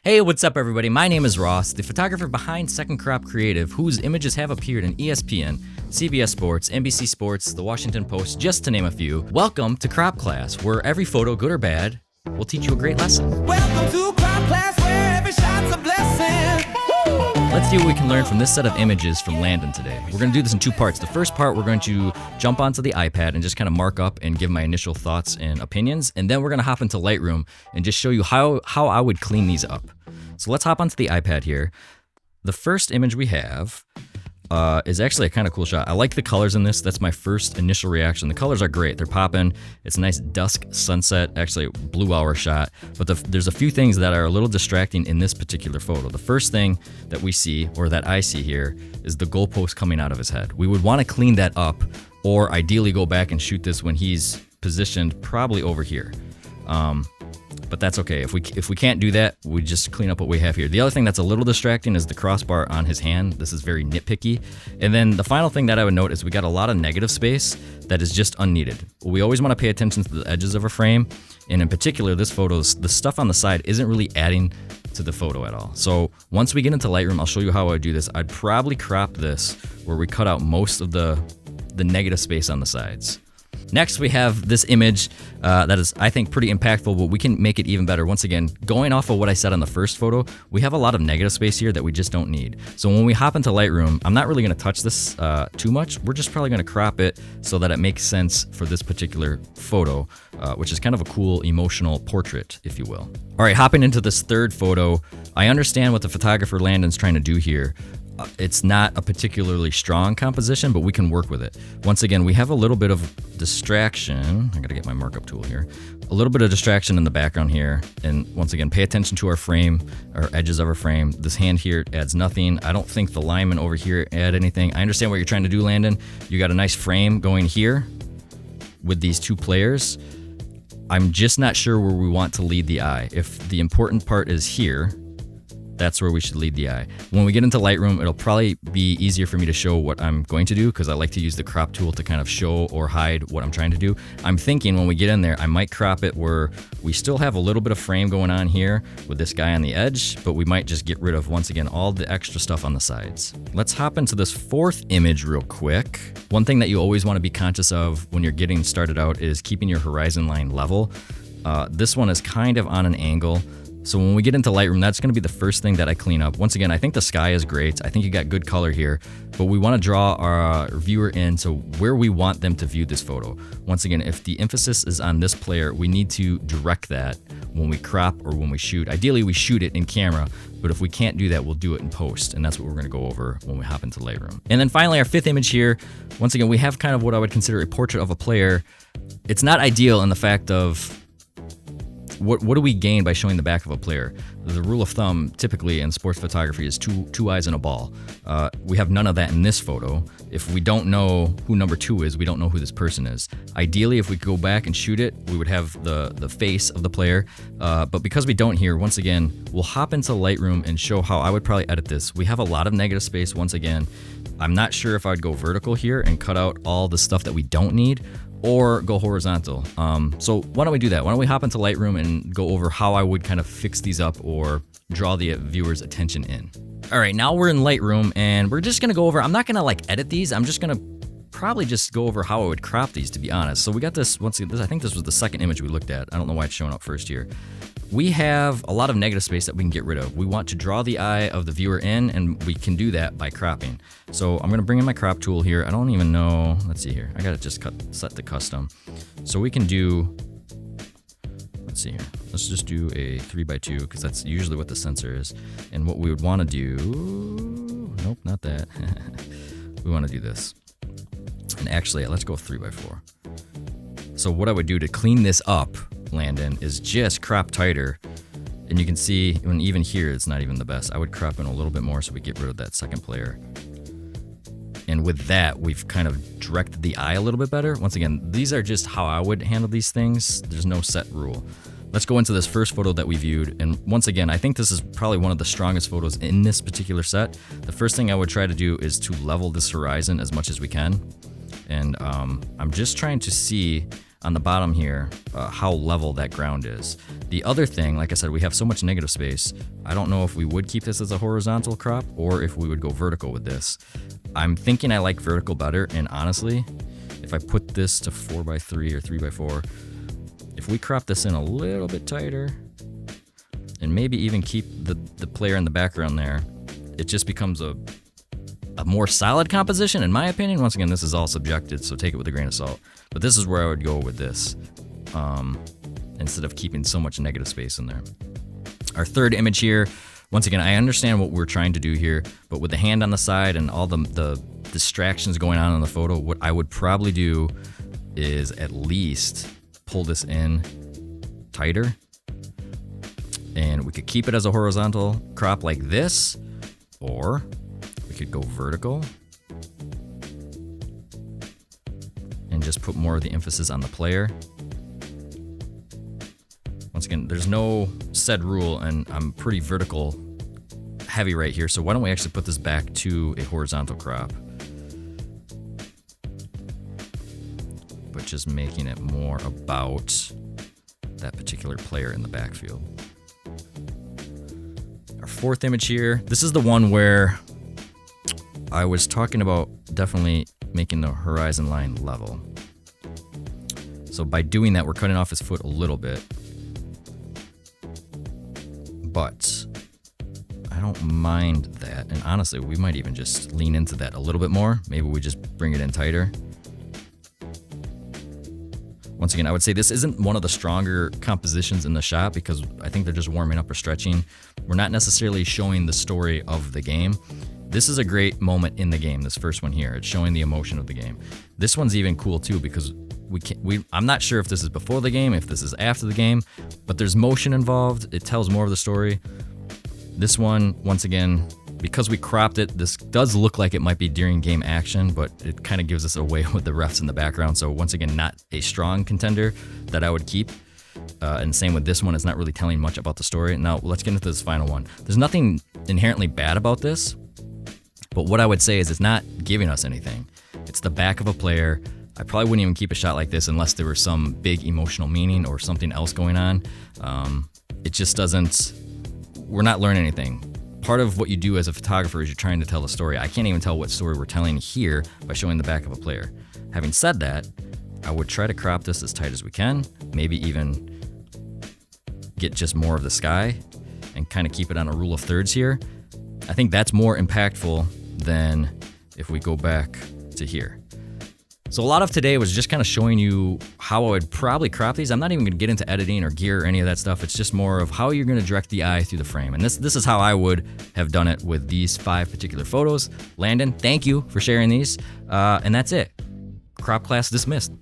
Hey, what's up everybody? My name is Ross, the photographer behind Second Crop Creative, whose images have appeared in ESPN, CBS Sports, NBC Sports, The Washington Post, just to name a few. Welcome to Crop Class, where every photo, good or bad, will teach you a great lesson. Welcome to Crop Class, where every shot's a blessing. Let's see what we can learn from this set of images from Landon today. We're going to do this in two parts. The first part, we're going to jump onto the iPad and just kind of mark up and give my initial thoughts and opinions. And then we're going to hop into Lightroom and just show you how I would clean these up. So let's hop onto the iPad here. The first image we have is actually a kind of cool shot. I like the colors in this. That's my first initial reaction. The colors are great. They're popping. It's a nice dusk sunset, actually a blue hour shot. But there's a few things that are a little distracting in this particular photo. The first thing that we see, or that I see here, is the goalpost coming out of his head. We would want to clean that up, or ideally go back and shoot this when he's positioned probably over here. But that's okay. If we can't do that, we just clean up what we have here. The other thing that's a little distracting is the crossbar on his hand. This is very nitpicky. And then the final thing that I would note is we got a lot of negative space that is just unneeded. We always want to pay attention to the edges of a frame. And in particular, this photo's, the stuff on the side isn't really adding to the photo at all. So once we get into Lightroom, I'll show you how I would do this. I'd probably crop this where we cut out most of the negative space on the sides. Next, we have this image that is, I think, pretty impactful, but we can make it even better. Once again, going off of what I said on the first photo, we have a lot of negative space here that we just don't need. So when we hop into Lightroom, I'm not really going to touch this too much. We're just probably going to crop it so that it makes sense for this particular photo, which is kind of a cool emotional portrait, if you will. All right, hopping into this third photo, I understand what the photographer Landon's trying to do here. It's not a particularly strong composition, but we can work with it. Once again, we have a little bit of distraction. I gotta get my markup tool here. A little bit of distraction in the background here. And once again, pay attention to our frame, our edges of our frame. This hand here adds nothing. I don't think the linemen over here add anything. I understand what you're trying to do, Landon. You got a nice frame going here with these two players. I'm just not sure where we want to lead the eye. If the important part is here, that's where we should lead the eye. When we get into Lightroom, it'll probably be easier for me to show what I'm going to do because I like to use the crop tool to kind of show or hide what I'm trying to do. I'm thinking when we get in there, I might crop it where we still have a little bit of frame going on here with this guy on the edge, but we might just get rid of, once again, all the extra stuff on the sides. Let's hop into this fourth image real quick. One thing that you always want to be conscious of when you're getting started out is keeping your horizon line level. This one is kind of on an angle. So when we get into Lightroom, that's going to be the first thing that I clean up. Once again, I think the sky is great. I think you got good color here, but we want to draw our viewer in to where we want them to view this photo. Once again, if the emphasis is on this player, we need to direct that when we crop or when we shoot. Ideally, we shoot it in camera, but if we can't do that, we'll do it in post, and that's what we're going to go over when we hop into Lightroom. And then finally, our fifth image here, once again, we have kind of what I would consider a portrait of a player. It's not ideal in the fact of what do we gain by showing the back of a player? The rule of thumb typically in sports photography is two eyes and a ball. We have none of that in this photo. If we don't know who number 2 is, we don't know who this person is. Ideally, if we could go back and shoot it, we would have the face of the player. But because we don't here, once again, we'll hop into Lightroom and show how I would probably edit this. We have a lot of negative space once again. I'm not sure if I'd go vertical here and cut out all the stuff that we don't need, or go horizontal. So why don't we do that? Why don't we hop into Lightroom and go over how I would kind of fix these up or draw the viewer's attention in. All right, now we're in Lightroom and we're just gonna go over, I'm not gonna like edit these, I'm just gonna probably just go over how I would crop these, to be honest. So we got this, once again, I think this was the second image we looked at. I don't know why it's showing up first here. We have a lot of negative space that we can get rid of. We want to draw the eye of the viewer in, and we can do that by cropping. So I'm gonna bring in my crop tool here. I don't even know, let's see here. I gotta just set the custom. So we can do, let's see here. Let's just do a 3x2 because that's usually what the sensor is. And what we would wanna do, nope, not that. We wanna do this. And actually, let's go 3x4. So what I would do to clean this up, Landon, is just crop tighter. And you can see, when even here, it's not even the best. I would crop in a little bit more so we get rid of that second player. And with that, we've kind of directed the eye a little bit better. Once again, these are just how I would handle these things. There's no set rule. Let's go into this first photo that we viewed. And once again, I think this is probably one of the strongest photos in this particular set. The first thing I would try to do is to level this horizon as much as we can. And I'm just trying to see, on the bottom here how level that ground is. The other thing, like I said, we have so much negative space. I don't know if we would keep this as a horizontal crop or if we would go vertical with this. I'm thinking I like vertical better, and honestly, if I put this to 4x3 or 3x4, if we crop this in a little bit tighter and maybe even keep the player in the background there, it just becomes a more solid composition, in my opinion. Once again, this is all subjective, so take it with a grain of salt. But this is where I would go with this, instead of keeping so much negative space in there. Our third image here, once again, I understand what we're trying to do here, but with the hand on the side and all the distractions going on in the photo, what I would probably do is at least pull this in tighter. And we could keep it as a horizontal crop like this, or we could go vertical and just put more of the emphasis on the player. Once again, there's no set rule, and I'm pretty vertical heavy right here, so why don't we actually put this back to a horizontal crop, but just making it more about that particular player in the backfield. Our fourth image here, this is the one where I was talking about definitely making the horizon line level. So by doing that, we're cutting off his foot a little bit, but I don't mind that. And honestly, we might even just lean into that a little bit more. Maybe we just bring it in tighter. Once again, I would say this isn't one of the stronger compositions in the shot because I think they're just warming up or stretching. We're not necessarily showing the story of the game. This is a great moment in the game, this first one here. It's showing the emotion of the game. This one's even cool too because I'm not sure if this is before the game, if this is after the game, but there's motion involved. It tells more of the story. This one, once again, because we cropped it, this does look like it might be during game action, but it kind of gives us away with the refs in the background. So once again, not a strong contender that I would keep. And same with this one, it's not really telling much about the story. Now let's get into this final one. There's nothing inherently bad about this, but what I would say is it's not giving us anything. It's the back of a player. I probably wouldn't even keep a shot like this unless there was some big emotional meaning or something else going on. It just doesn't, we're not learning anything. Part of what you do as a photographer is you're trying to tell a story. I can't even tell what story we're telling here by showing the back of a player. Having said that, I would try to crop this as tight as we can, maybe even get just more of the sky and kind of keep it on a rule of thirds here. I think that's more impactful than if we go back to here. So a lot of today was just kind of showing you how I would probably crop these. I'm not even going to get into editing or gear or any of that stuff. It's just more of how you're going to direct the eye through the frame. And this is how I would have done it with these 5 particular photos. Landon, thank you for sharing these. And that's it. Crop class dismissed.